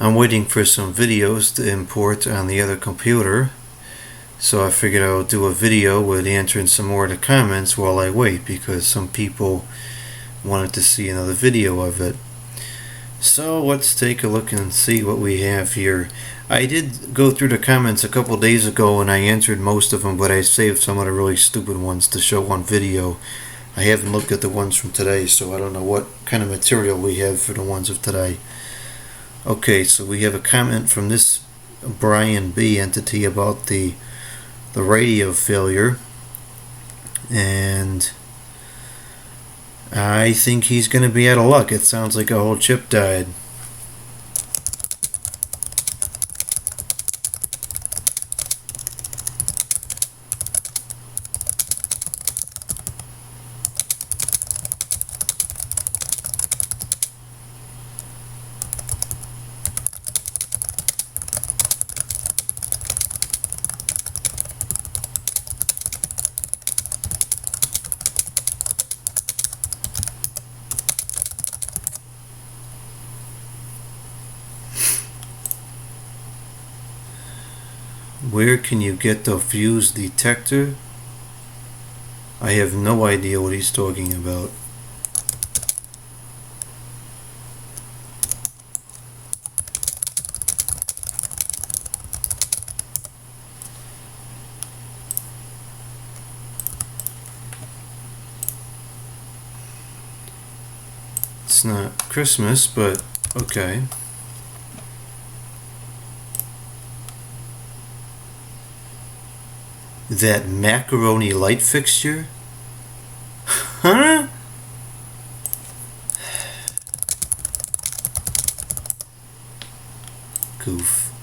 I'm waiting for some videos to import on the other computer, so I figured I would do a video with answering some more of the comments while I wait, because some people wanted to see another video of it. So let's take a look and see what we have here. I did go through the comments a couple days ago and I answered most of them, but I saved some of the really stupid ones to show on video. I haven't looked at the ones from today, so I don't know what kind of material we have for the ones of today. Okay, so we have a comment from this Brian B entity about the radio failure, and I think he's going to be out of luck. It sounds like a whole chip died. Where can you get the fuse detector? I have no idea what he's talking about. It's not Christmas, but okay. That macaroni light fixture? Huh? Goof.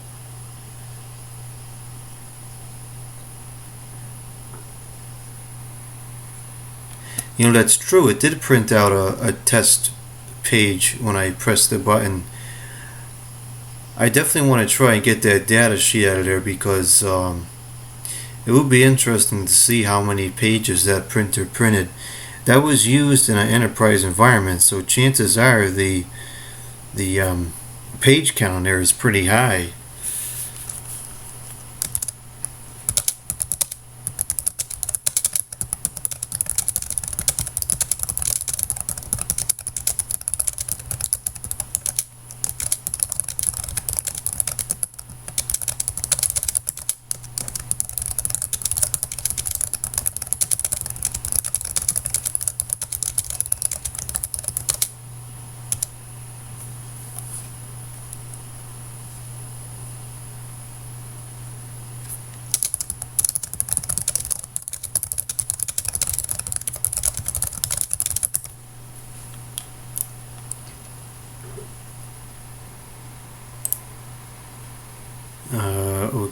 You know, that's true. It did print out a test page when I pressed the button. I definitely want to try and get that data sheet out of there, because it would be interesting to see how many pages that printer printed. That was used in an enterprise environment, so chances are the page count on there is pretty high.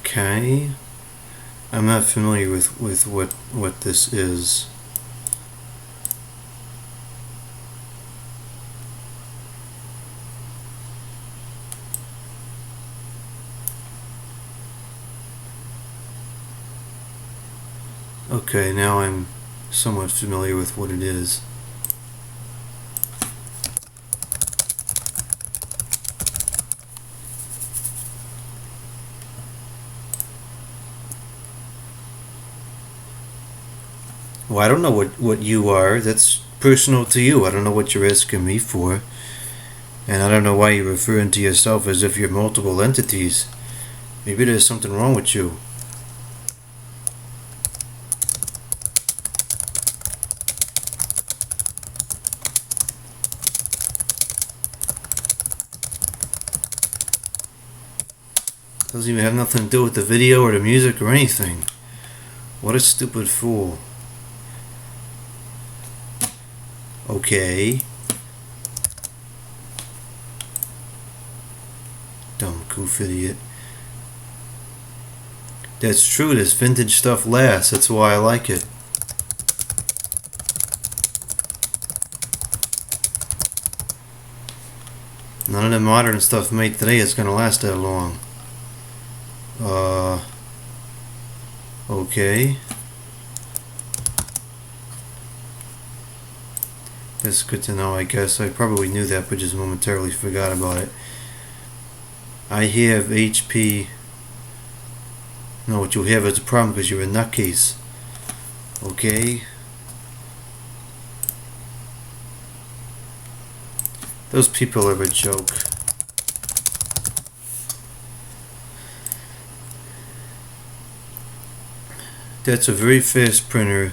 Okay. I'm not familiar with what this is. Okay, now I'm somewhat familiar with what it is. Well, I don't know what you are. That's personal to you. I don't know what you're asking me for. And I don't know why you're referring to yourself as if you're multiple entities. Maybe there's something wrong with you. Doesn't even have nothing to do with the video or the music or anything. What a stupid fool. Okay. Dumb goof idiot. That's true, this vintage stuff lasts. That's why I like it. None of the modern stuff made today is gonna last that long. Okay. That's good to know, I guess. I probably knew that, but just momentarily forgot about it. I have HP. No, what you have is a problem because you're a nutcase. Okay? Those people are a joke. That's a very fast printer.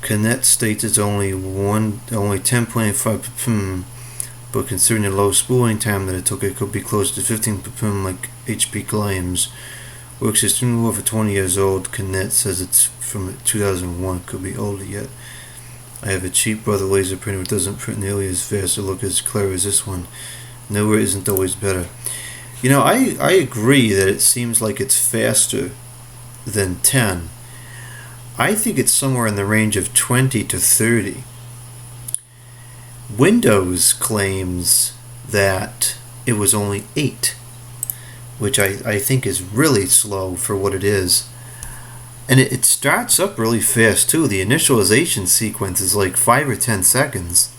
Canet states it's only 10.5 ppm, but considering the low spooling time that it took, it could be close to 15 ppm like HP claims. Works extremely well for 20 years old. Canet says it's from 2001, could be older yet. I have a cheap Brother laser printer that doesn't print nearly as fast or look as clear as this one. Nowhere isn't always better. You know, I agree that it seems like it's faster than 10. I think it's somewhere in the range of 20 to 30. Windows claims that it was only 8, which I think is really slow for what it is. And it starts up really fast too. The initialization sequence is like 5 or 10 seconds.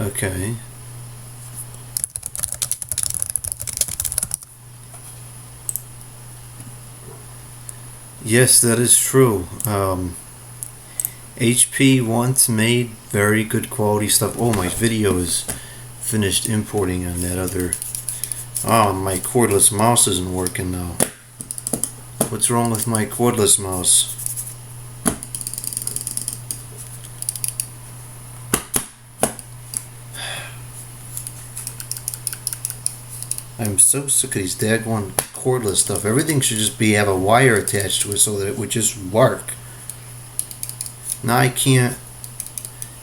Okay. Yes, that is true. HP once made very good quality stuff. Oh, my video is finished importing on that other. Oh, my cordless mouse isn't working now. What's wrong with my cordless mouse? I'm so sick of these daggone cordless stuff. Everything should just have a wire attached to it so that it would just work. Now I can't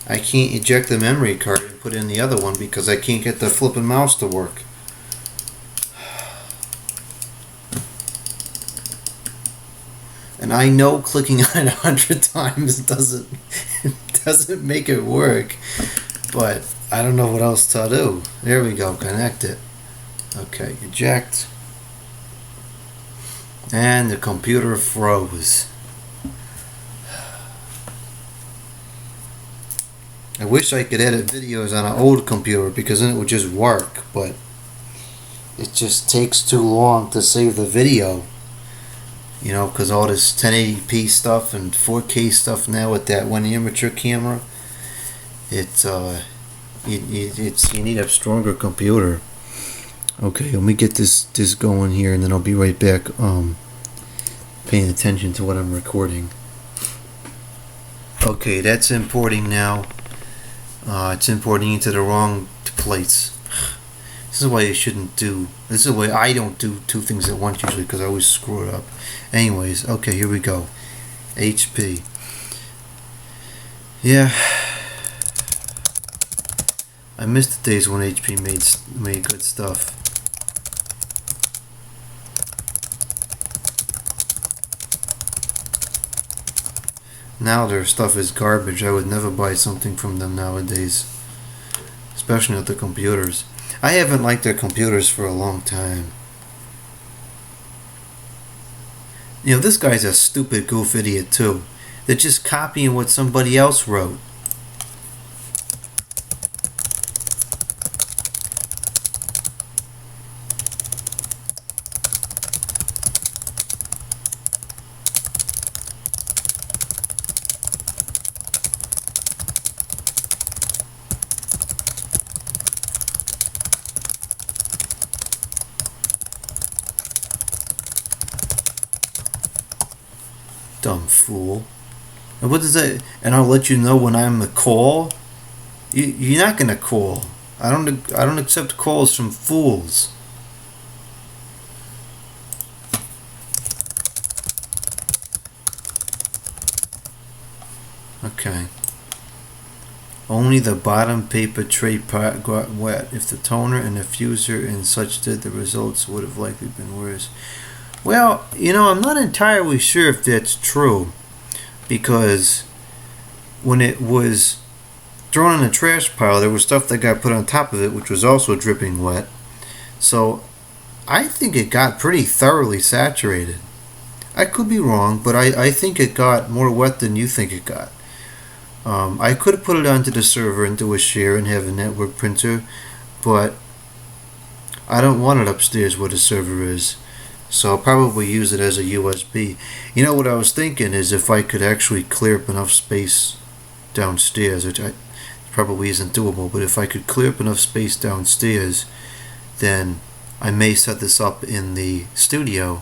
eject the memory card and put in the other one because I can't get the flipping mouse to work. And I know clicking on it 100 times doesn't make it work, but I don't know what else to do. There we go, connect it. Okay, eject. And the computer froze. I wish I could edit videos on an old computer because then it would just work, but it just takes too long to save the video. You know, because all this 1080p stuff and 4K stuff now with that one amateur camera, you need a stronger computer. Okay, let me get this going here, and then I'll be right back paying attention to what I'm recording. Okay, that's importing now. It's importing into the wrong place. This is why you shouldn't do. This is why I don't do two things at once usually because I always screw it up. Anyways, okay, here we go. HP. Yeah. I miss the days when HP made good stuff. Now their stuff is garbage. I would never buy something from them nowadays, especially with the computers. I haven't liked their computers for a long time. You know, this guy's a stupid goof idiot too. They're just copying what somebody else wrote. Dumb fool. And what does that? And I'll let you know when I'm a call. You're not gonna call. I don't accept calls from fools. Okay. Only the bottom paper tray part got wet. If the toner and diffuser and such did, the results would have likely been worse. Well, I'm not entirely sure if that's true, because when it was thrown in the trash pile, there was stuff that got put on top of it, which was also dripping wet. So I think it got pretty thoroughly saturated. I could be wrong, but I think it got more wet than you think it got. I could put it onto the server into a share and have a network printer, but I don't want it upstairs where the server is. So I'll probably use it as a USB. What I was thinking is if I could actually clear up enough space downstairs, which probably isn't doable, but if I could clear up enough space downstairs, then I may set this up in the studio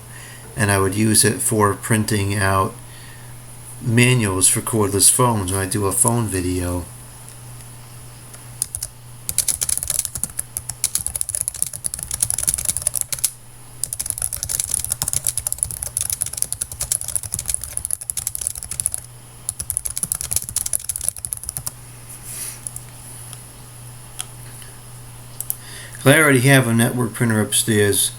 and I would use it for printing out manuals for cordless phones when I do a phone video. I already have a network printer upstairs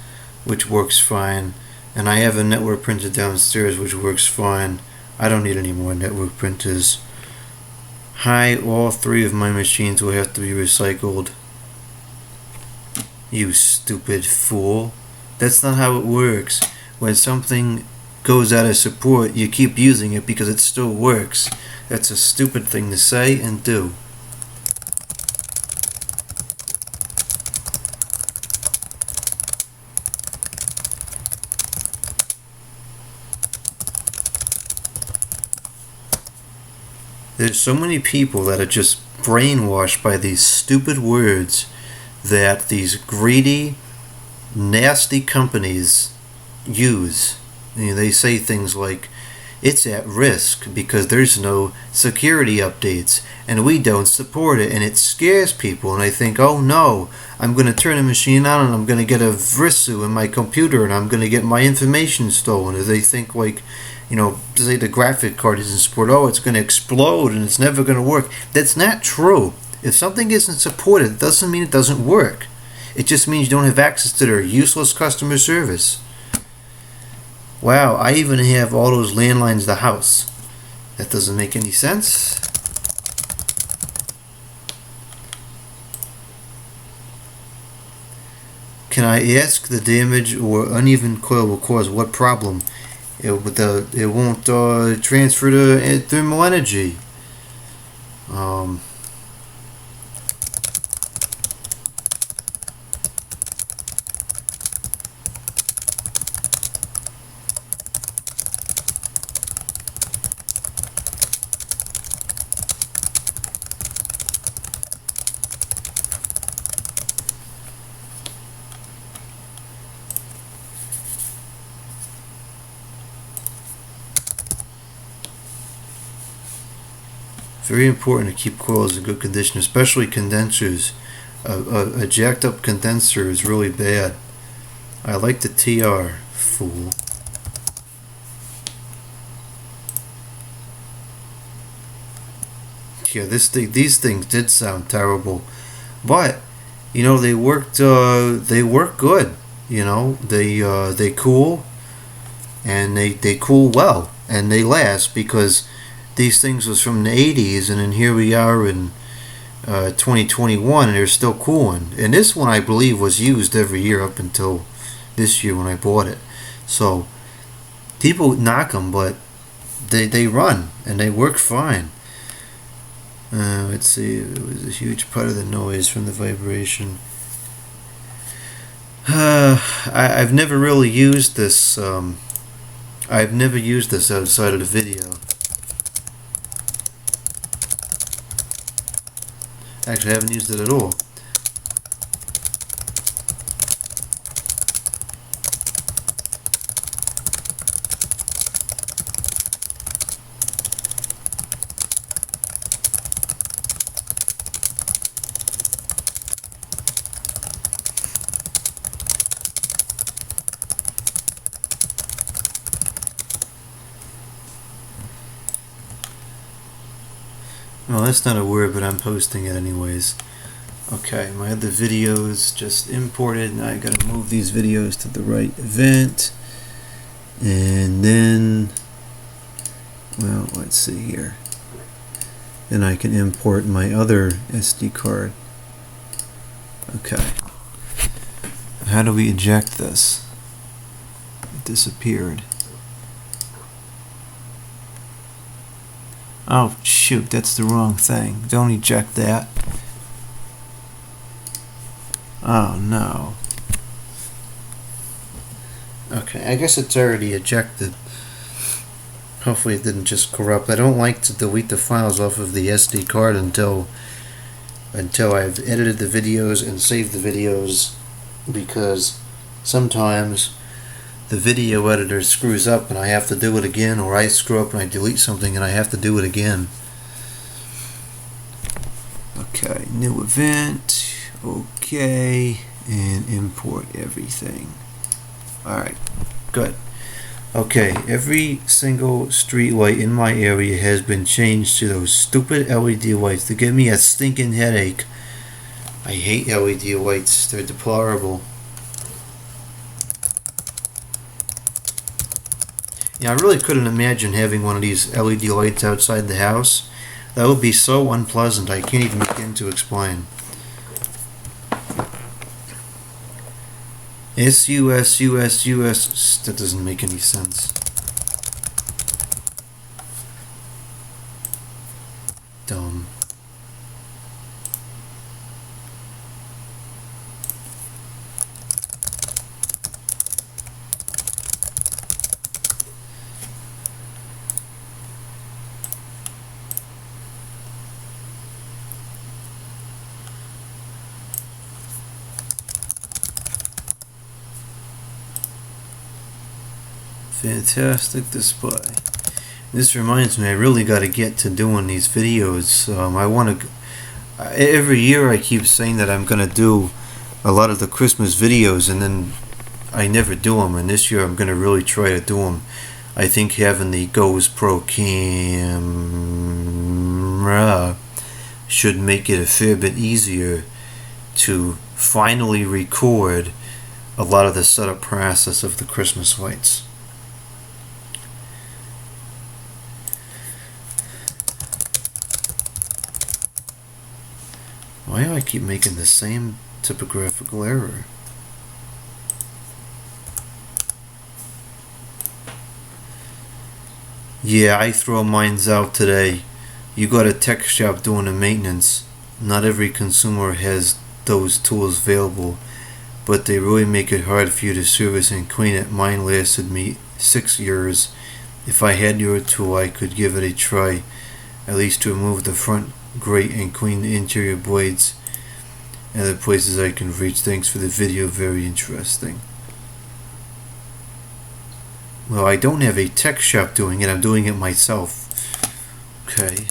which works fine, and I have a network printer downstairs which works fine. I don't need any more network printers. Hi, all three of my machines will have to be recycled. You stupid fool. That's not how it works. When something goes out of support, you keep using it because it still works. That's a stupid thing to say and do. There's so many people that are just brainwashed by these stupid words that these greedy, nasty companies use. They say things like, it's at risk because there's no security updates and we don't support it, and it scares people, and I think, oh no, I'm going to turn the machine on and I'm going to get a vrisu in my computer and I'm going to get my information stolen. Or they think like, say the graphic card isn't supported, oh, it's going to explode and it's never going to work. That's not true. If something isn't supported, it doesn't mean it doesn't work. It just means you don't have access to their useless customer service. Wow, I even have all those landlines in the house. That doesn't make any sense. Can I ask the damage or uneven coil will cause what problem? It won't transfer the thermal energy. Very important to keep coils in good condition, especially condensers. A jacked up condenser is really bad. I like the TR, fool. Yeah, these things did sound terrible, but they worked. They work good. They cool, and they cool well, and they last because these things was from the 80s, and then here we are in 2021 and they're still cooling. And this one I believe was used every year up until this year when I bought it. So people knock them, but they run and they work fine. Let's see, it was a huge part of the noise from the vibration. I've never really used this. I've never used this outside of the video. Actually, I haven't used it at all. Oh, that's not a word, but I'm posting it anyways. Okay, my other videos just imported. Now I gotta move these videos to the right event. And then, well, let's see here. Then I can import my other SD card. Okay. How do we eject this? It disappeared. Oh, shoot, that's the wrong thing. Don't eject that. Oh, no. Okay, I guess it's already ejected. Hopefully it didn't just corrupt. I don't like to delete the files off of the SD card until I've edited the videos and saved the videos, because sometimes the video editor screws up and I have to do it again, or I screw up and I delete something and I have to do it again. Okay, new event, okay, and import everything. Alright, good. Okay, every single street light in my area has been changed to those stupid LED lights that give me a stinking headache. I hate LED lights, they're deplorable. Yeah, I really couldn't imagine having one of these LED lights outside the house. That would be so unpleasant, I can't even begin to explain. S-U-S-U-S-U-S, that doesn't make any sense. Dumb. Fantastic display. This reminds me, I really got to get to doing these videos. I want to. Every year I keep saying that I'm going to do a lot of the Christmas videos, and then I never do them. And this year I'm going to really try to do them. I think having the GoPro camera should make it a fair bit easier to finally record a lot of the setup process of the Christmas lights. Why do I keep making the same typographical error? Yeah, I throw mines out today. You got a tech shop doing the maintenance. Not every consumer has those tools available, but they really make it hard for you to service and clean it. Mine lasted me 6 years. If I had your tool, I could give it a try, at least to remove the front grate and clean the interior blades and the places I can reach. Thanks for the video, very interesting. Well, I don't have a tech shop doing it, I'm doing it myself. Okay.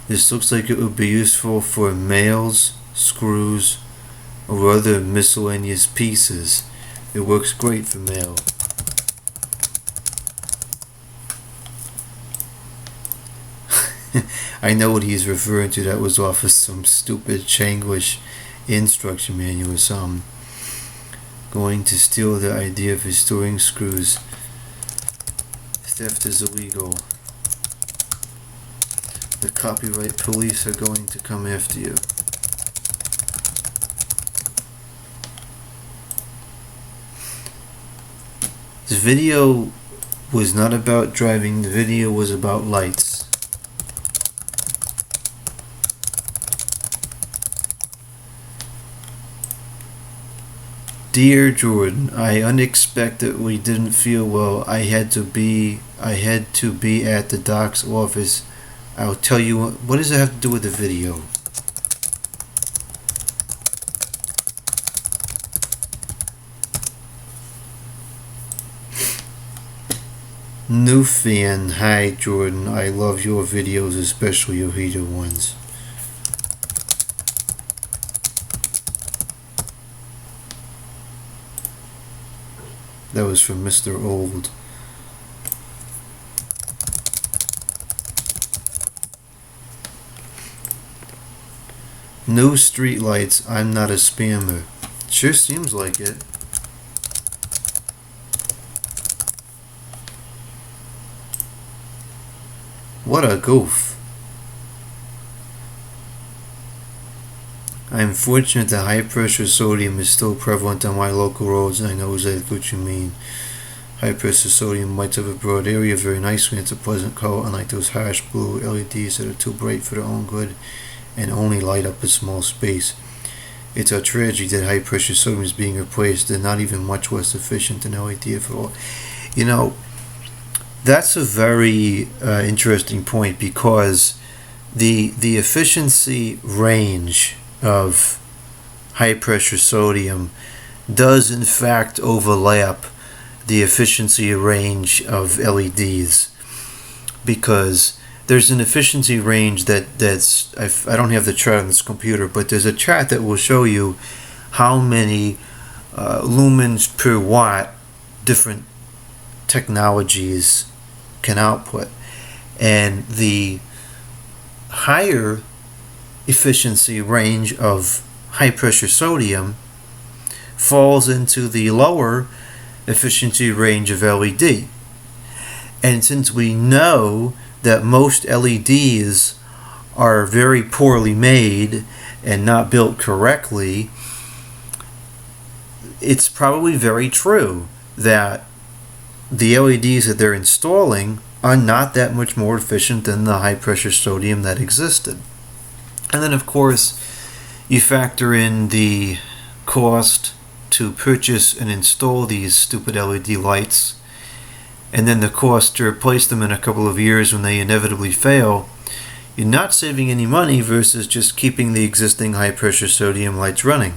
This looks like it would be useful for nails, screws, or other miscellaneous pieces. It works great for mail. I know what he's referring to. That was off of some stupid Chinglish instruction manual or something. Going to steal the idea of storing screws. Theft is illegal. The copyright police are going to come after you. This video was not about driving, the video was about lights. Dear Jordan, I unexpectedly didn't feel well. I had to be at the doc's office. I'll tell you what does it have to do with the video? New fan, hi Jordan, I love your videos, especially your heater ones. That was from Mr. Old. No streetlights. I'm not a spammer. Sure seems like it. What a goof. I am fortunate that high pressure sodium is still prevalent on my local roads, and I know exactly what you mean. High pressure sodium lights up a broad area very nicely. It's a pleasant color, unlike those harsh blue LEDs that are too bright for their own good and only light up a small space. It's a tragedy that high pressure sodium is being replaced. They're not even much less efficient than LED at all. You know, that's a very interesting point, because the efficiency range of high pressure sodium does in fact overlap the efficiency range of LEDs, because there's an efficiency range that's I don't have the chart on this computer, but there's a chart that will show you how many lumens per watt different technologies can output, and the higher efficiency range of high pressure sodium falls into the lower efficiency range of LED. And since we know that most LEDs are very poorly made and not built correctly, it's probably very true that the LEDs that they're installing are not that much more efficient than the high pressure sodium that existed. And then of course you factor in the cost to purchase and install these stupid LED lights, and then the cost to replace them in a couple of years when they inevitably fail. You're not saving any money versus just keeping the existing high pressure sodium lights running.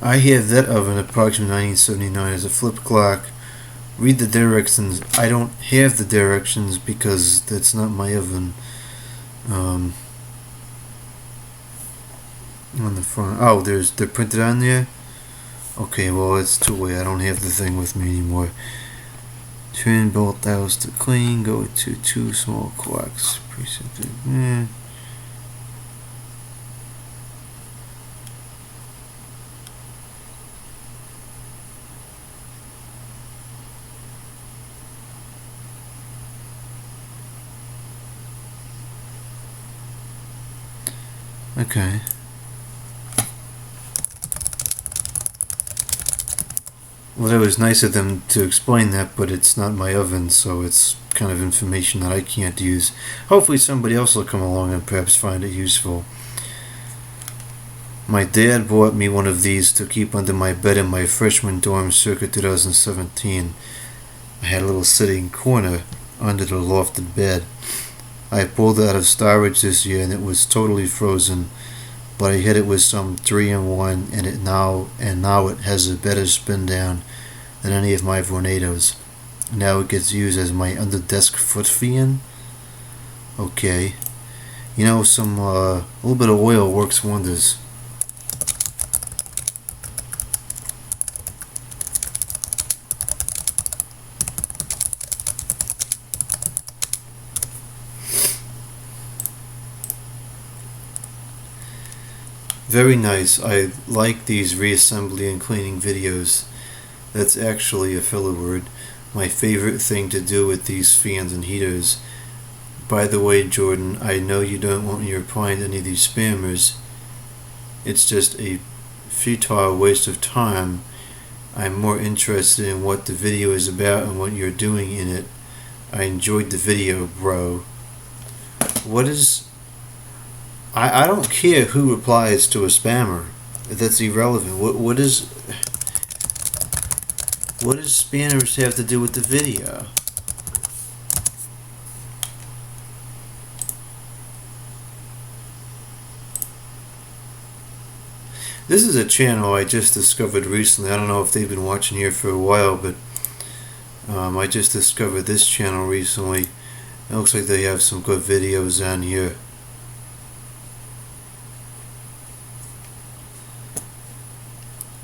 I have that oven approximately 1979 as a flip clock. Read the directions. I don't have the directions because that's not my oven. On the front. Oh, they're printed on there? Okay, well it's too late. I don't have the thing with me anymore. Turn both dials to clean. Go to 2 small clocks. Preset. Okay. Well, that was nice of them to explain that, but it's not my oven, so it's kind of information that I can't use. Hopefully somebody else will come along and perhaps find it useful. My dad bought me one of these to keep under my bed in my freshman dorm circa 2017. I had a little sitting corner under the lofted bed. I pulled it out of storage this year and it was totally frozen, but I hit it with some 3-in-1 and now it has a better spin down than any of my Vornados. Now it gets used as my under desk foot fan. Okay. You know, a little bit of oil works wonders. Very nice. I like these reassembly and cleaning videos. That's actually a filler word. My favorite thing to do with these fans and heaters. By the way, Jordan, I know you don't want me to reply to any of these spammers. It's just a futile waste of time. I'm more interested in what the video is about and what you're doing in it. I enjoyed the video, bro. What is... I don't care who replies to a spammer. That's irrelevant. What does spammers have to do with the video? This is a channel I just discovered recently. I don't know if they've been watching here for a while, but I just discovered this channel recently. It looks like they have some good videos on here.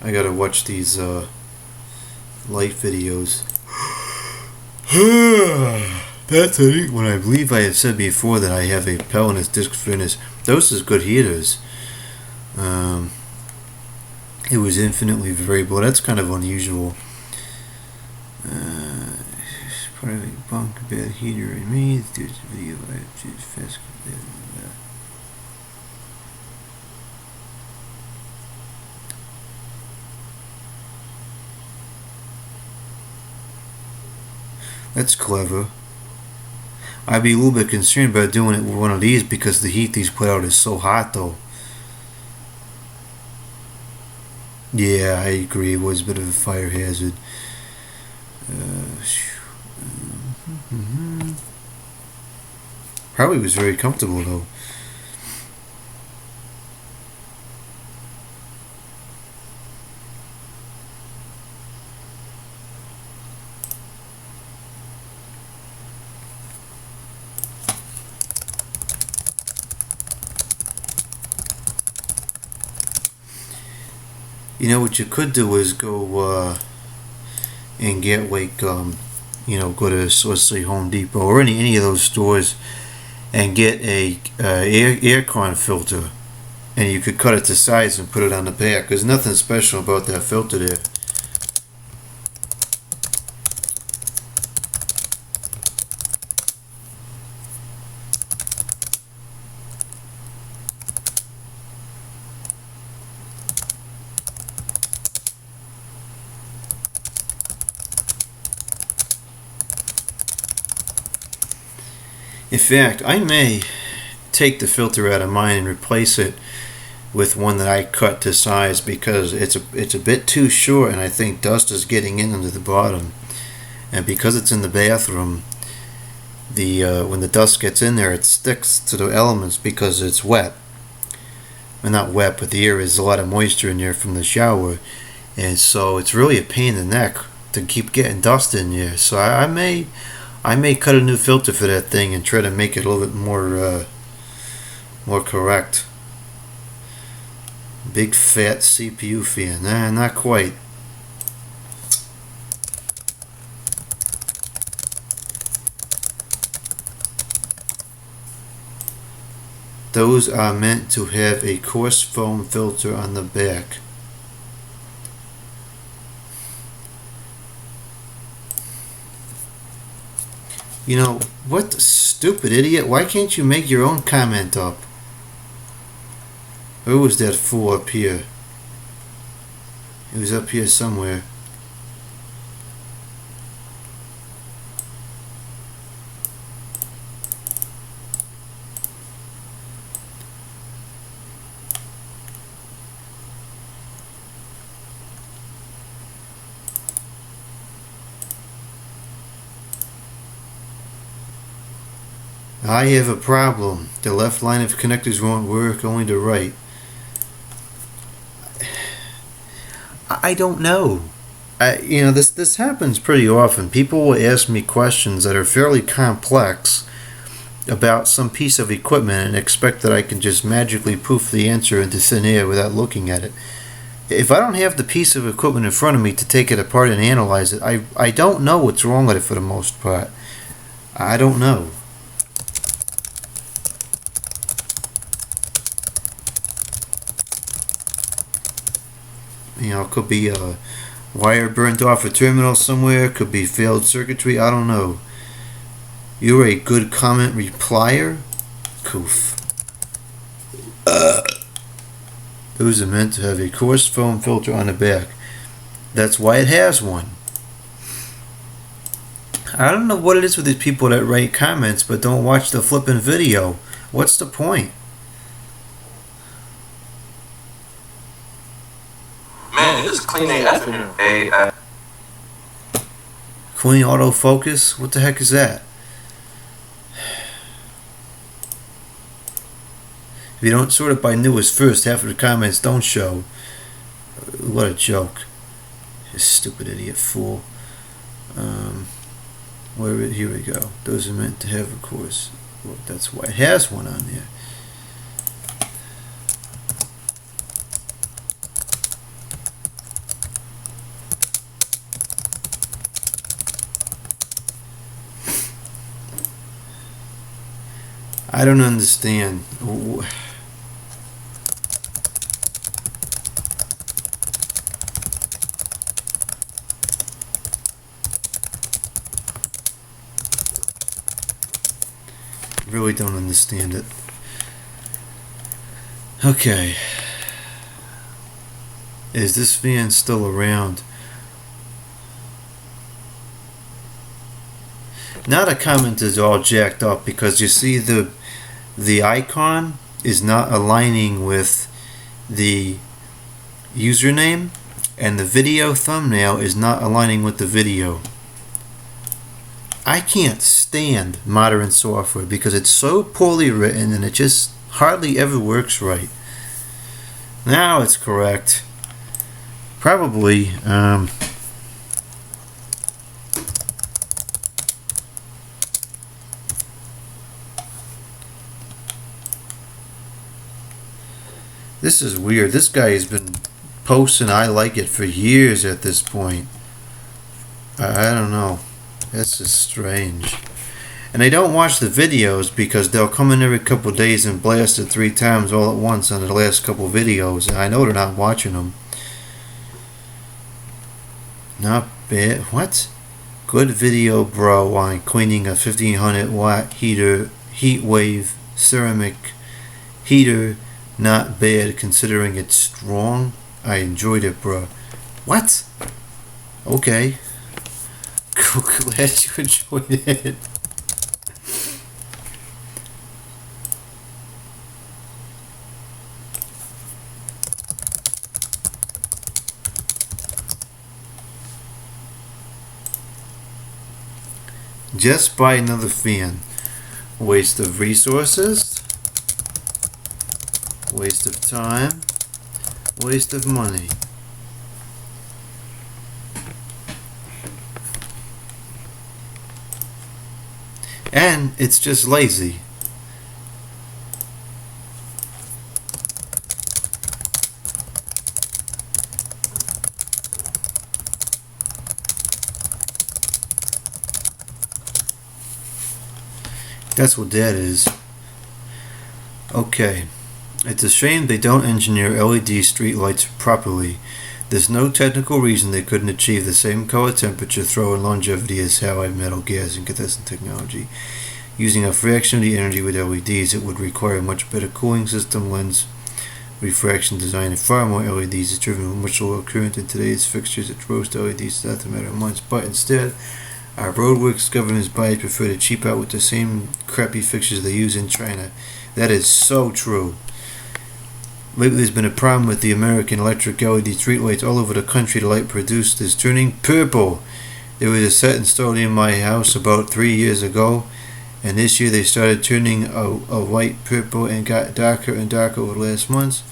I gotta watch these light videos. That's it. When I believe I had said before that I have a Pelinus disc furnace. Those is good heaters. It was infinitely variable. That's kind of unusual. Part of a bunk bed heater in me. There's a video I have to fast. That's clever. I'd be a little bit concerned about doing it with one of these because the heat these put out is so hot though. Yeah, I agree. It was a bit of a fire hazard. Probably was very comfortable though. You know what you could do is go and get like go to let's say Home Depot or any of those stores and get a aircon filter, and you could cut it to size and put it on the back. There's nothing special about that filter there. In fact, I may take the filter out of mine and replace it with one that I cut to size because it's a bit too short, and I think dust is getting in under the bottom. And because it's in the bathroom, when the dust gets in there, it sticks to the elements because it's wet. Well, not wet, but the air is a lot of moisture in there from the shower, and so it's really a pain in the neck to keep getting dust in there. So I may cut a new filter for that thing and try to make it a little bit more correct. Big fat CPU fan. Nah, not quite. Those are meant to have a coarse foam filter on the back. You know, what stupid idiot? Why can't you make your own comment up? Where was that fool up here? It was up here somewhere. I have a problem. The left line of connectors won't work, only the right. I don't know. This happens pretty often. People will ask me questions that are fairly complex about some piece of equipment and expect that I can just magically poof the answer into thin air without looking at it. If I don't have the piece of equipment in front of me to take it apart and analyze it, I don't know what's wrong with it for the most part. I don't know. It could be a wire burnt off a terminal somewhere, could be failed circuitry, I don't know. You're a good comment replier? Coof. Those are meant to have a coarse foam filter on the back. That's why it has one. I don't know what it is with these people that write comments but don't watch the flipping video. What's the point? Man, it's cleaning afternoon. Clean autofocus? What the heck is that? If you don't sort it by newest first, half of the comments don't show. what a joke. You stupid idiot fool. Here we go. Those are meant to have, of course. Well, that's why it has one on there. I don't understand. Really don't understand it. Okay. Is this fan still around? Now the comment is all jacked up because you see the icon is not aligning with the username, and the video thumbnail is not aligning with the video. I can't stand modern software because it's so poorly written and it just hardly ever works right. Now it's correct. Probably this is weird. This guy has been posting I like it for years at this point. I don't know. That's just strange. And they don't watch the videos because they'll come in every couple of days and blast it 3 times all at once on the last couple of videos. And I know they're not watching them. Not bad. What? Good video, bro, on cleaning a 1500 watt heater, heat wave ceramic heater. Not bad considering it's strong. I enjoyed it, bro. What? Okay. Glad you enjoyed it. Just buy another fan. Waste of resources. Waste of time. Waste of money. And it's just lazy. That's what that is. Okay. It's a shame they don't engineer LED streetlights properly. There's no technical reason they couldn't achieve the same color temperature, throw, and longevity as halide metal gas incandescent technology. Using a fraction of the energy with LEDs, it would require a much better cooling system, lens refraction design, and far more LEDs is driven with much lower current in today's fixtures that roast LEDs without a matter of months. But instead, our roadworks government's buyers prefer to cheap out with the same crappy fixtures they use in China. That is so true. Lately, there's been a problem with the American electric LED streetlights all over the country. The light produced is turning purple. There was a set installed in my house about 3 years ago, and this year they started turning a white purple and got darker and darker over the last months.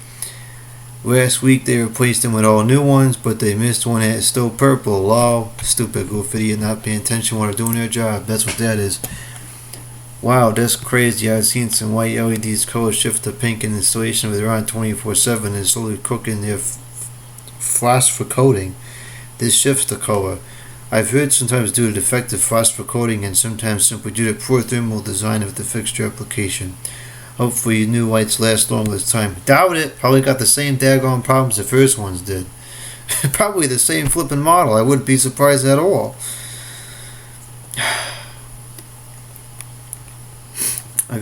Last week they replaced them with all new ones, but they missed one that's still purple. Lol. Stupid goof idiot not paying attention while they're doing their job. That's what that is. Wow, that's crazy. I've seen some white LEDs color shift to pink in installation where they're on 24/7 and slowly cooking their phosphor coating. This shifts the color. I've heard sometimes due to defective phosphor coating and sometimes simply due to poor thermal design of the fixture application. Hopefully new lights last long this time. Doubt it. Probably got the same daggone problems the first ones did. Probably the same flipping model. I wouldn't be surprised at all. I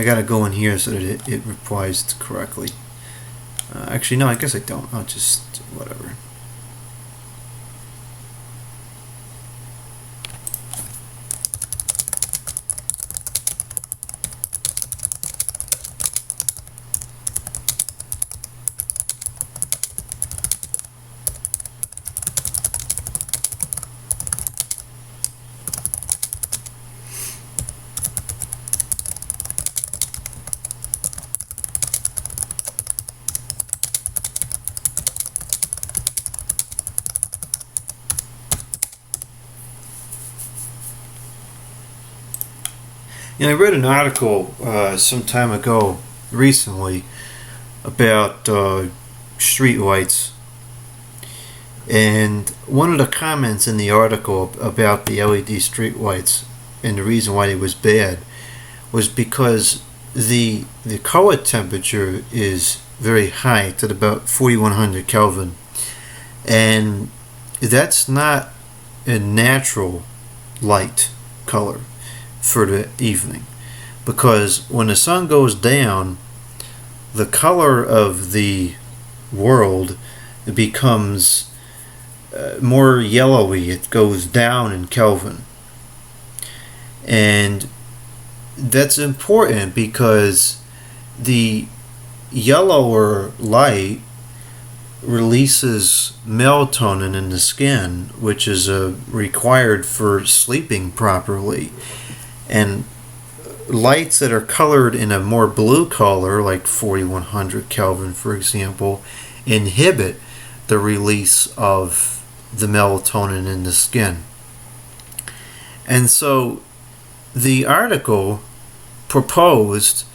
gotta go in here so that it replies correctly. Actually, no, I guess I don't. I'll just whatever. I read an article some time ago, recently, about streetlights, and one of the comments in the article about the LED streetlights and the reason why it was bad was because the color temperature is very high, at about 4100 Kelvin, and that's not a natural light color for the evening, because when the sun goes down, the color of the world becomes more yellowy. It goes down in Kelvin, and that's important because the yellower light releases melatonin in the skin, which is required for sleeping properly. And lights that are colored in a more blue color, like 4100 Kelvin, for example, inhibit the release of the melatonin in the skin. And so the article proposed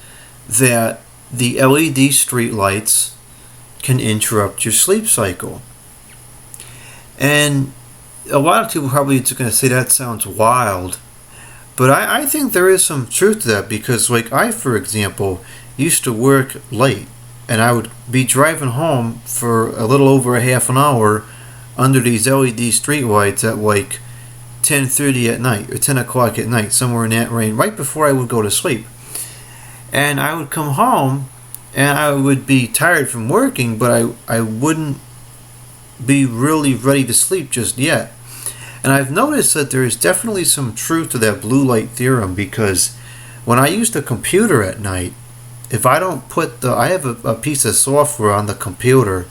that the LED streetlights can interrupt your sleep cycle. And a lot of people probably are going to say that sounds wild, but I think there is some truth to that, because like I, for example, used to work late, and I would be driving home for a little over a half an hour under these LED streetlights at like 10:30 at night or 10 o'clock at night, somewhere in that range, right before I would go to sleep. And I would come home and I would be tired from working, but I wouldn't be really ready to sleep just yet. And I've noticed that there is definitely some truth to that blue light theorem, because when I use the computer at night, if I don't put I have a piece of software on the computer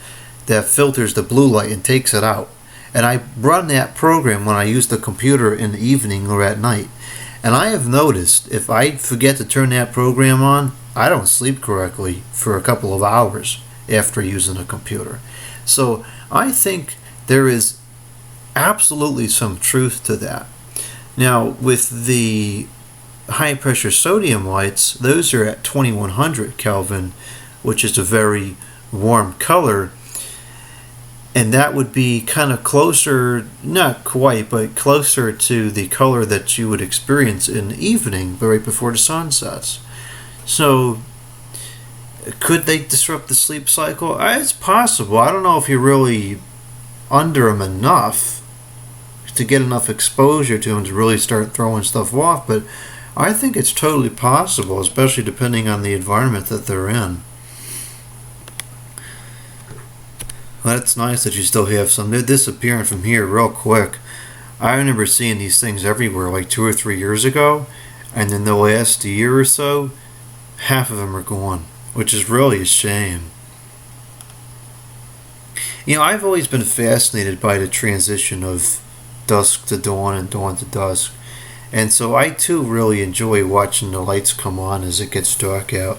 that filters the blue light and takes it out. And I run that program when I use the computer in the evening or at night. And I have noticed if I forget to turn that program on, I don't sleep correctly for a couple of hours after using a computer. So I think there is absolutely some truth to that. Now, with the high pressure sodium lights, those are at 2100 Kelvin, which is a very warm color, and that would be kind of closer, not quite, but closer to the color that you would experience in the evening, but right before the sun sets. So could they disrupt the sleep cycle? It's possible. I don't know if you're really under them enough to get enough exposure to them to really start throwing stuff off, but I think it's totally possible, especially depending on the environment that they're in. Well, that's nice that you still have some. They're disappearing from here real quick. I remember seeing these things everywhere like 2 or 3 years ago, and in the last year or so, half of them are gone, which is really a shame. I've always been fascinated by the transition of dusk to dawn and dawn to dusk, and so I too really enjoy watching the lights come on as it gets dark out.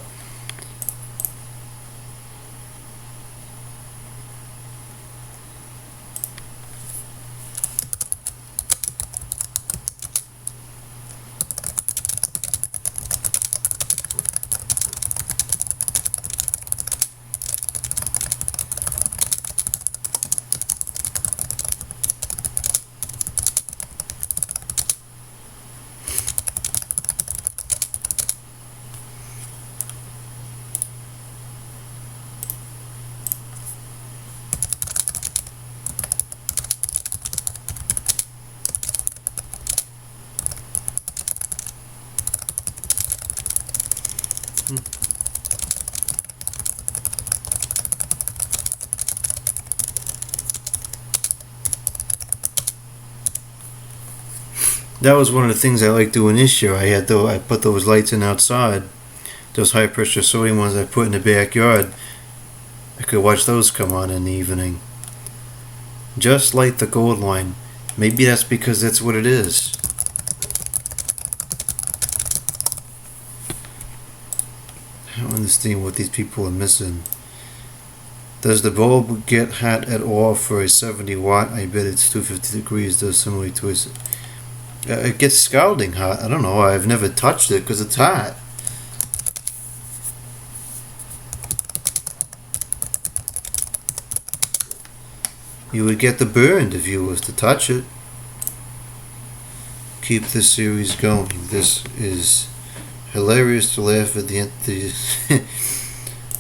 That was one of the things I liked doing this year. I put those lights in outside, those high pressure sodium ones I put in the backyard. I could watch those come on in the evening. Just like the gold line. Maybe that's because that's what it is. I don't understand what these people are missing. Does the bulb get hot at all for a 70 watt? I bet it's 250 degrees, though, similarly to a... It gets scalding hot. I don't know. I've never touched it because it's hot. You would get the burned if you was to touch it. Keep this series going. This is hilarious to laugh at the end.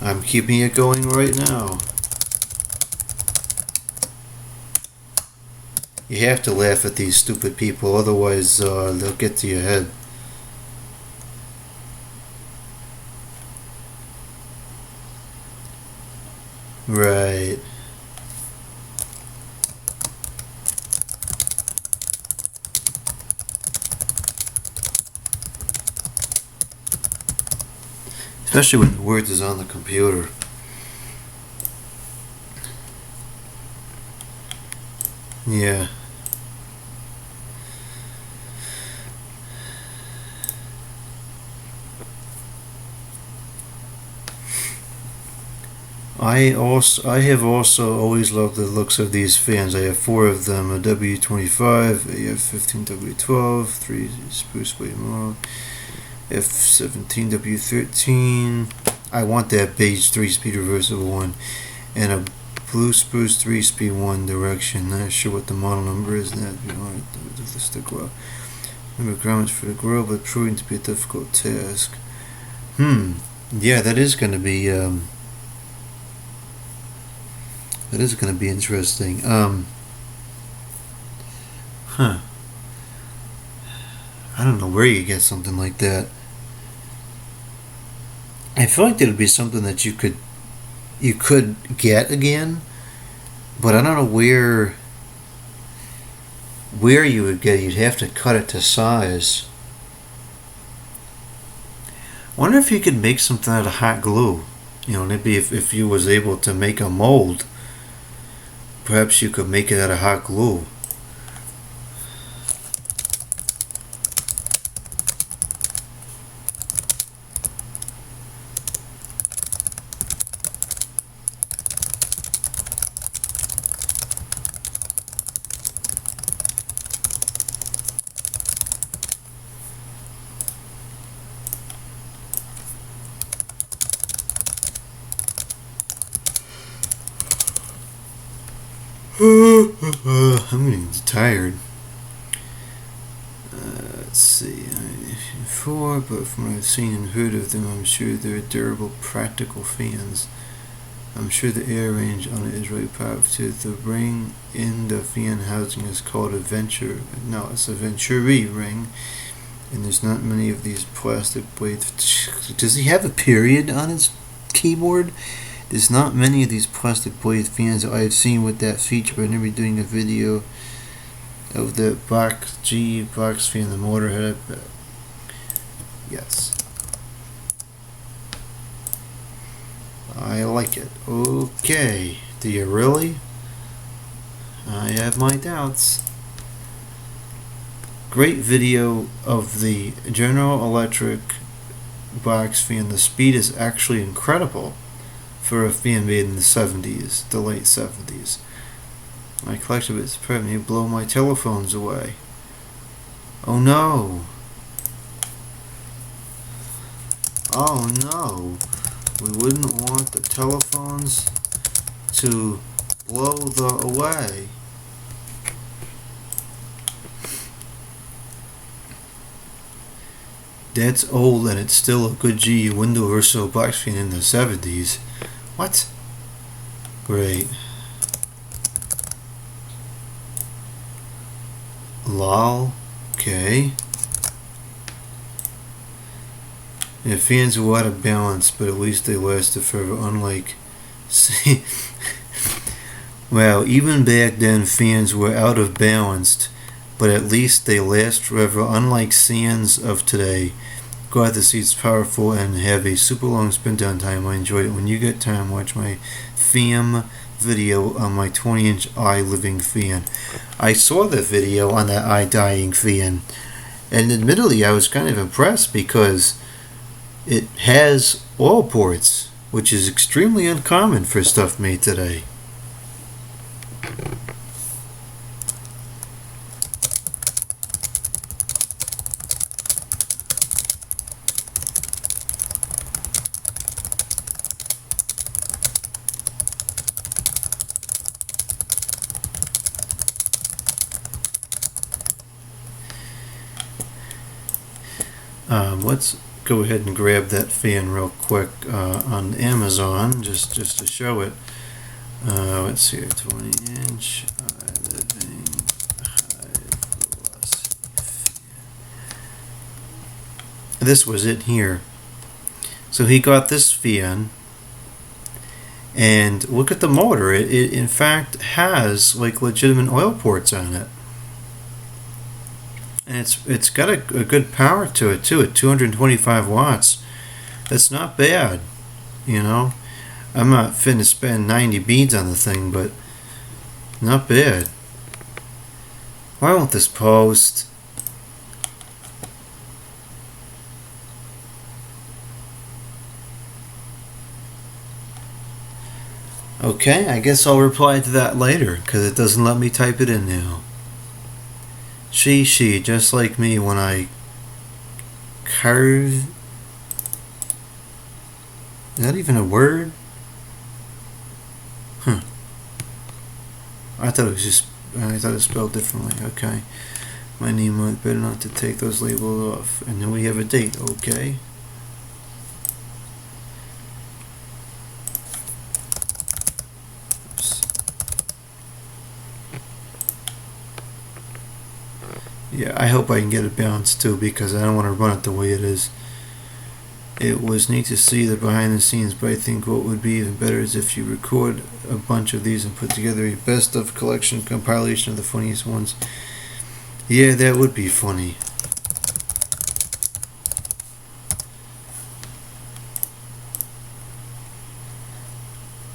I'm keeping it going right now. You have to laugh at these stupid people, otherwise they'll get to your head. Right. Especially when the words is on the computer. Yeah. I have also always loved the looks of these fans. I have 4 of them: a W25, a F15 W12, 3 Spruce Blade model, F17 W13. I want that beige 3-speed reversible one, and a blue Spruce 3-speed one direction. Not sure what the model number is. That the stick well. Number of grommets for the grill, but proving to be a difficult task. Yeah, that is going to be. That is going to be interesting. I don't know where you get something like that. I feel like there'd be something that you could get again, but I don't know where you would get it. You'd have to cut it to size. I wonder if you could make something out of hot glue. You know, maybe if you was able to make a mold, perhaps you could make it out of hot glue. I'm getting tired. Let's see. Before, but from what I've seen and heard of them, I'm sure they're durable, practical fans. I'm sure the air range on it is really powerful. The ring in the fan housing is called a Venture. No, it's a Venturi ring. And there's not many of these plastic blades. Does he have a period on his keyboard? There's not many of these plastic blade fans that I've seen with that feature, but I'm never doing a video of the box fan, the motor head. Yes. I like it. Okay. Do you really? I have my doubts. Great video of the General Electric box fan. The speed is actually incredible for a fan made in the 70s, the late 70s. My collection of it's permanently blow my telephones away. Oh no. Oh no. We wouldn't want the telephones to blow away. That's old and it's still a good GE window or so box fan in the 70s. What? Great. Lol. Okay. Yeah, fans were out of balance, but at least they lasted forever, unlike... Well, even back then fans were out of balance, but at least they last forever, unlike fans of today. God, the seat's powerful and have a super long spin down time. I enjoyed it. When you get time, watch my FAM video on my 20-inch iLiving fan. I saw the video on that iDying fan, and admittedly I was kind of impressed because it has all ports, which is extremely uncommon for stuff made today. Let's go ahead and grab that fan real quick on Amazon just to show it. Let's see, 20-inch living high velocity fan. This was it here. So he got this fan, and look at the motor. It in fact has like legitimate oil ports on it. And it's got a good power to it too, at 225 watts. That's not bad, you know. I'm not finna spend 90 beads on the thing, but not bad. Why won't this post? Okay, I guess I'll reply to that later, because it doesn't let me type it in now. She, just like me when I carve. Is that even a word? Huh. I thought it was spelled differently. Okay. My name was better not to take those labels off. And then we have a date. Okay. Yeah, I hope I can get it balanced too, because I don't want to run it the way it is. It was neat to see the behind the scenes, but I think what would be even better is if you record a bunch of these and put together a best of collection compilation of the funniest ones. Yeah, that would be funny.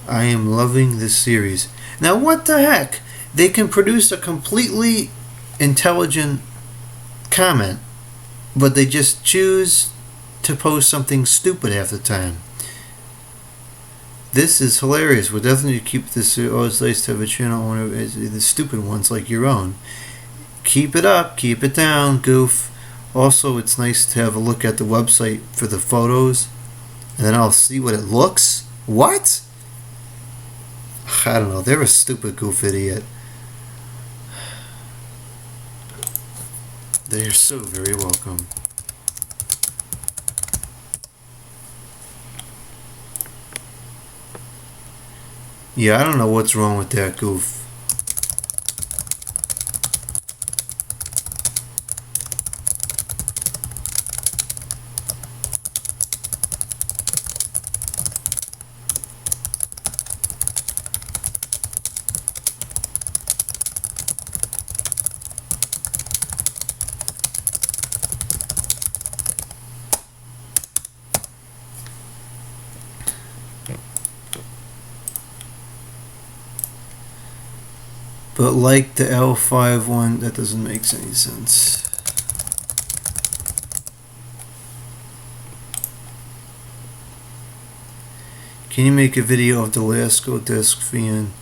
I am loving this series. Now what the heck? They can produce a completely intelligent comment, but they just choose to post something stupid half the time. This is hilarious. We'll definitely keep this. It's nice to have a channel on the stupid ones like your own. Keep it up, keep it down, goof. Also, it's nice to have a look at the website for the photos, and then I'll see what it looks. What? I don't know. They're a stupid goof idiot. They are so very welcome. Yeah, I don't know what's wrong with that goof. But like the L5 one, that doesn't make any sense. Can you make a video of the Lasco disc fan?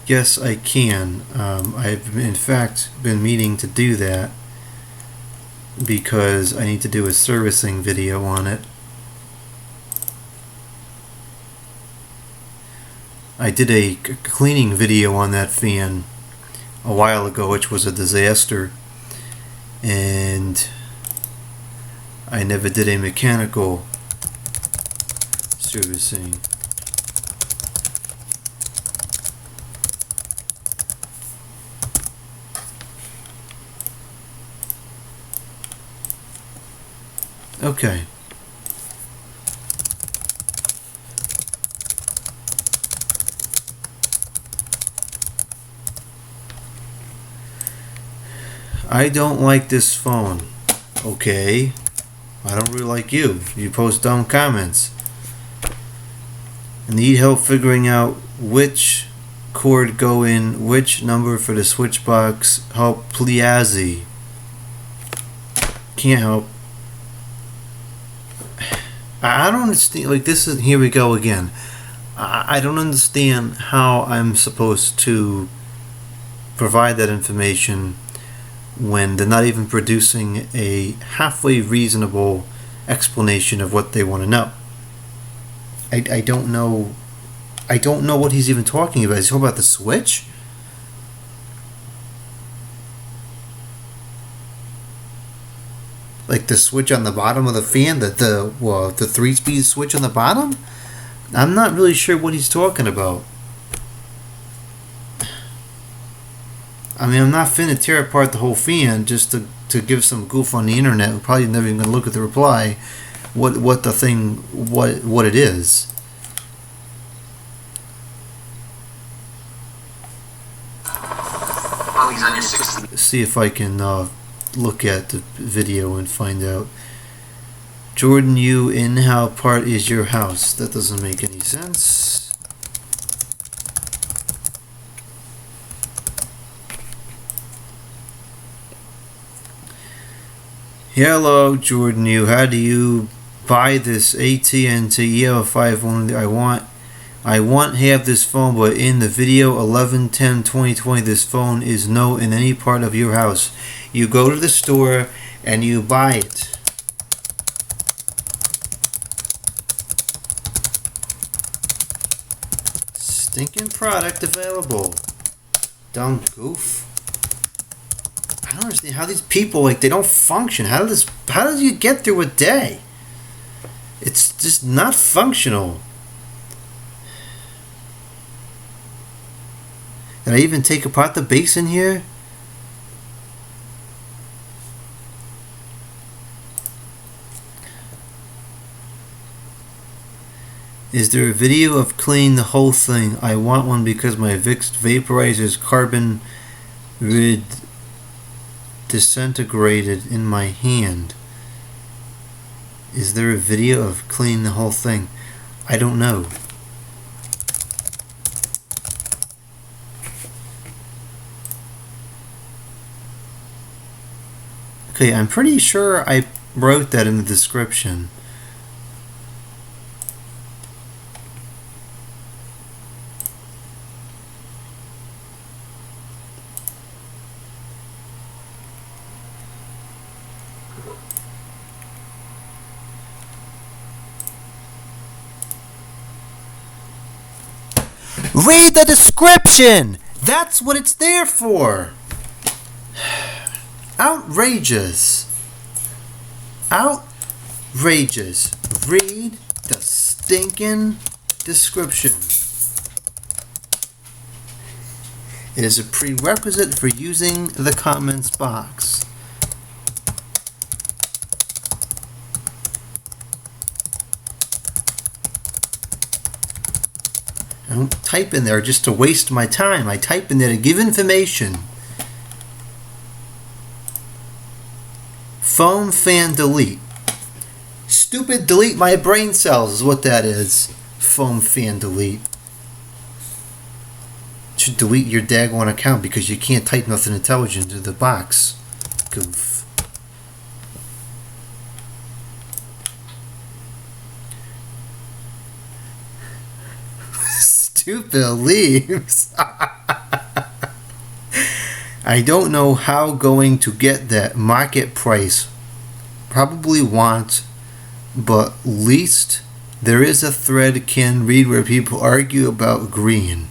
Yes, I can. I've in fact been meaning to do that because I need to do a servicing video on it. I did a cleaning video on that fan a while ago, which was a disaster, and I never did a mechanical servicing. Okay. I don't like this phone. Okay. I don't really like you. You post dumb comments. I need help figuring out which cord go in which number for the switch box. Help, please. Can't help. I don't understand. Like, this is, here we go again. I don't understand how I'm supposed to provide that information when they're not even producing a halfway reasonable explanation of what they want to know. I don't know. I don't know what he's even talking about. Is he talking about the switch? Like the switch on the bottom of the fan, the 3-speed switch on the bottom? I'm not really sure what he's talking about. I mean, I'm not finna tear apart the whole fan just to give some goof on the internet. We're probably never even gonna look at the reply. What it is. Well, he's on your 60. See if I can look at the video and find out. Jordan, you in how part is your house? That doesn't make any sense. Hello, Jordan, you. How do you buy this AT&T EL5 one? I want have this phone, but in the video 11/10/2020 this phone is no in any part of your house. You go to the store and you buy it. Stinking product available. Dumb goof. I don't understand how these people, like, they don't function. How does you get through a day? It's just not functional. Did I even take apart the base in here? Is there a video of cleaning the whole thing? I want one because my Vicks vaporizer's carbon rid disintegrated in my hand. Is there a video of cleaning the whole thing? I don't know. Okay, I'm pretty sure I wrote that in the description. Read the description! That's what it's there for! Outrageous! Outrageous! Read the stinking description. It is a prerequisite for using the comments box. I don't type in there just to waste my time. I type in there to give information. Phone fan delete. Stupid delete my brain cells is what that is. Phone fan delete. Should delete your daggone account because you can't type nothing intelligent into the box. Goof. Stupid leaves. I don't know how going to get that market price. Probably want, but least there is a thread can read where people argue about green.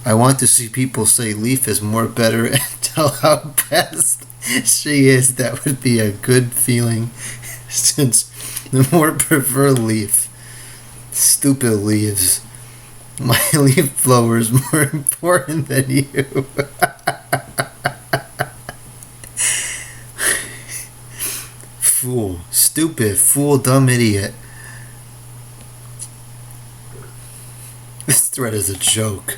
I want to see people say Leaf is more better and tell how best she is. That would be a good feeling since the more prefer Leaf. Stupid leaves. My leaf blower is more important than you. Fool. Stupid. Fool. Dumb idiot. This thread is a joke.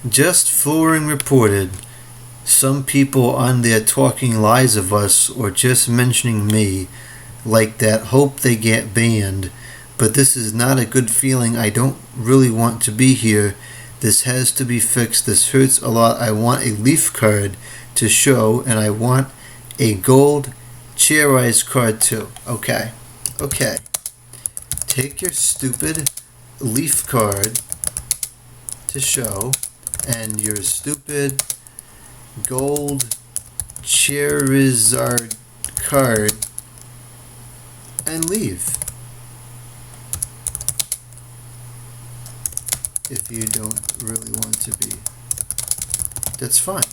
Just flooring reported. Some people on there talking lies of us or just mentioning me like that hope they get banned. But this is not a good feeling. I don't really want to be here. This has to be fixed. This hurts a lot. I want a Leaf card to show and I want a gold Cheerize card too. Okay. Okay. Take your stupid Leaf card to show and your stupid gold Charizard card and leave. If you don't really want to be. That's fine.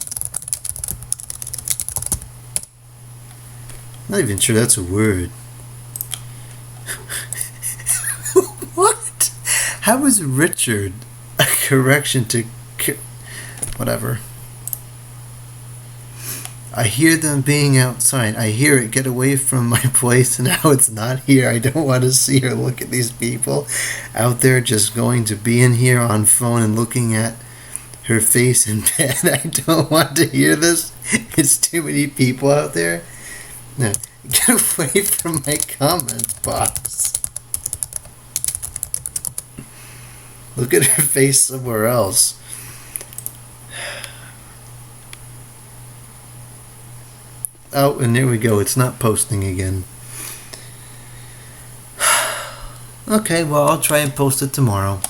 Not even sure that's a word. What? How is Richard a correction to whatever? I hear them being outside. I hear it. Get away from my place. Now it's not here. I don't want to see or look at these people out there just going to be in here on phone and looking at her face in bed. I don't want to hear this. It's too many people out there. No, get away from my comment box. Look at her face somewhere else. Oh, and there we go. It's not posting again. Okay, well, I'll try and post it tomorrow.